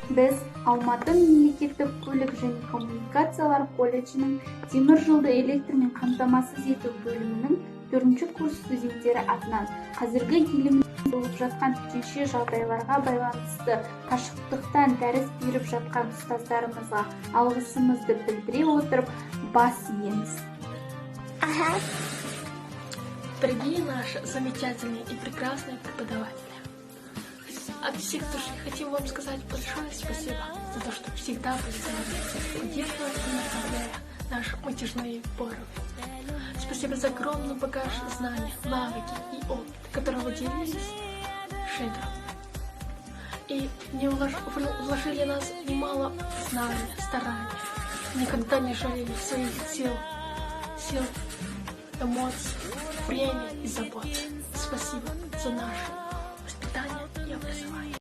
Біз Алматы мемлекеттік көлік және коммуникациялар колледжінің темір жолды электрмен қамтамасыз ету бөлімінің 4-ші курс студенттері атынан қазіргі елімізде болып жатқан төтенше жағдайларға байланысты қашықтықтан дәріс беріп жатқан ұстаздарымызға алғысымызды білдіре отырып бас иеміз. Дорогие наши замечательные и прекрасные преподаватели, от всех души хотим вам сказать большое спасибо за то, что всегда были с нами, поддерживая и направляя наши мятежные порывы. Спасибо за огромный багаж знаний, навыки и опыт, которым вы делились щедро. И вы вложили в нас немало знаний, стараний, никогда не жалели своих сил, эмоций, времени и забот. Спасибо за наши